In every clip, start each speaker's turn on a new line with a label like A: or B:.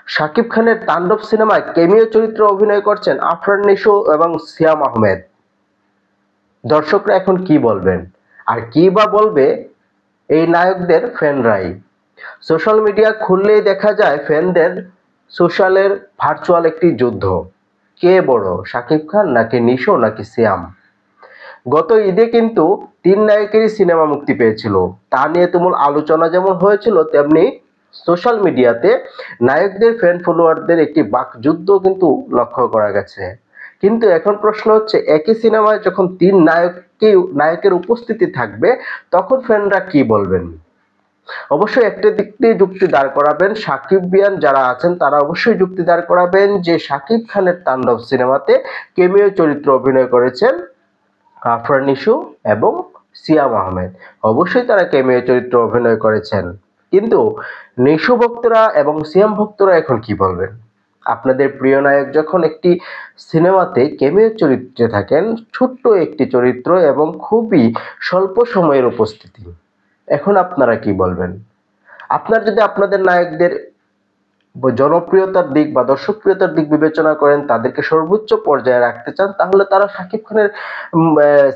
A: শাকিব খানের তাণ্ডব সিনেমায় ক্যামিও চরিত্রে অভিনয় করছেন আফরান নিশো এবং সিয়াম আহমেদ। দর্শকরা এখন কি বলবেন, আর কি বা বলবে এই নায়কদের ফ্যানরাই? সোশ্যাল মিডিয়া খুললেই দেখা যায় ফ্যানদের সোশ্যালের ভার্চুয়াল একটি যুদ্ধ। কে বড়, শাকিব খান নাকি নিশো নাকি সিয়াম? গত ঈদে কিন্তু তিন নায়কেরই সিনেমা মুক্তি পেয়েছিল। তা নিয়ে তুমুল আলোচনা যেমন হয়েছিল, তেমনি সোশ্যাল মিডিয়াতে নায়কদের ফ্যান ফলোয়ারদের একটি বাকযুদ্ধ কিন্তু লক্ষ্য করা গেছে। কিন্তু এখন প্রশ্ন হচ্ছে, একই সিনেমায় যখন তিন নায়কের উপস্থিতি থাকবে, তখন ফ্যানরা কি বলবেন? অবশ্যই একটা দিক দিয়ে যুক্তি দাঁড় করাবেন, সাকিবিয়ান যারা আছেন তারা অবশ্যই যুক্তি দাঁড় করাবেন যে শাকিব খানের তাণ্ডব সিনেমাতে ক্যামিও চরিত্রে অভিনয় করেছেন আফরান নিশো এবং সিয়াম আহমেদ। অবশ্যই তারা ক্যামিও চরিত্রে অভিনয় করেছেন, কিন্তু নিশো ভক্তরা এবং সিয়াম ভক্তরা এখন কি বলবেন? আপনাদের প্রিয় নায়ক যখন একটি সিনেমাতে ক্যামিও চরিত্রে থাকেন, ছোট্ট একটি চরিত্র এবং খুবই স্বল্প সময়ের উপস্থিতি, এখন আপনারা কি বলবেন? আপনার যদি আপনাদের নায়কদের জনপ্রিয়তার দিক বা দর্শকপ্রিয়তার দিক বিবেচনা করেন, তাদেরকে সর্বোচ্চ পর্যায়ে রাখতে চান, তাহলে তারা শাকিব খানের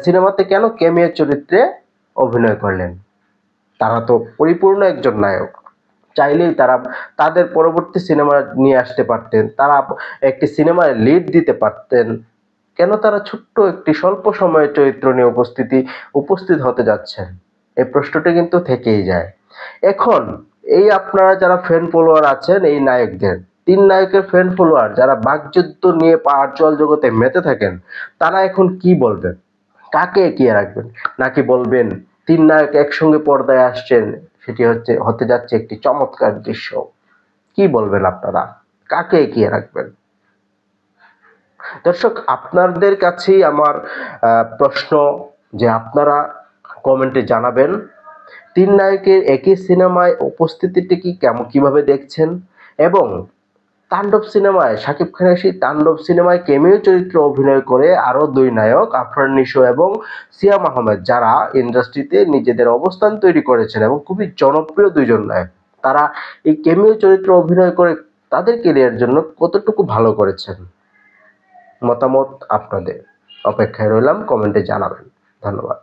A: সিনেমাতে কেন ক্যামিও চরিত্রে অভিনয় করলেন? তারা তো পরিপূর্ণ একজন নায়ক, চাইলেই তারা তাদের পরবর্তী সিনেমা নিয়ে আসতে পারতেন, তারা একটি সিনেমায় লিড দিতে পারতেন। কেন তারা ছোট্ট একটি স্বল্প সময়ের চরিত্র নিয়ে উপস্থিত হতে যাচ্ছেন? এই প্রশ্নটা কিন্তু থেকেই যায়। এখন এই আপনারা যারা ফ্যান ফলোয়ার আছেন, এই নায়কদের তিন নায়কের ফ্যান ফলোয়ার যারা বাকযুদ্ধ নিয়ে ভার্চুয়াল জগতে মেতে থাকেন, তারা এখন কি বলবেন? কাকে এগিয়ে রাখবেন? নাকি বলবেন তিন নায়ক একসঙ্গে পর্দায় আসছেন, সেটি হতে যাচ্ছে একটি চমৎকার দৃশ্য? কি বলবেন আপনারা? কাকে এগিয়ে রাখবেন? দর্শক, আপনাদের কাছেই আমার প্রশ্ন, যে আপনারা কমেন্টে জানাবেন তিন নায়কের একই সিনেমায় উপস্থিতিটি কিভাবে দেখছেন, এবং তাণ্ডব সিনেমায় শাকিব খানের সেই তাণ্ডব সিনেমায় ক্যামিও চরিত্রে অভিনয় করে আরো দুই নায়ক আফরান নিশো এবং সিয়াম আহমেদ, যারা ইন্ডাস্ট্রিতে নিজেদের অবস্থান তৈরি করেছেন এবং খুবই জনপ্রিয় দুইজন নায়ক, তারা এই ক্যামিও চরিত্রে অভিনয় করে তাদের ক্যারিয়ার জন্য কতটুকু ভালো করেছেন? মতামত আপনাদের, অপেক্ষায় রইলাম, কমেন্টে জানাবেন। ধন্যবাদ।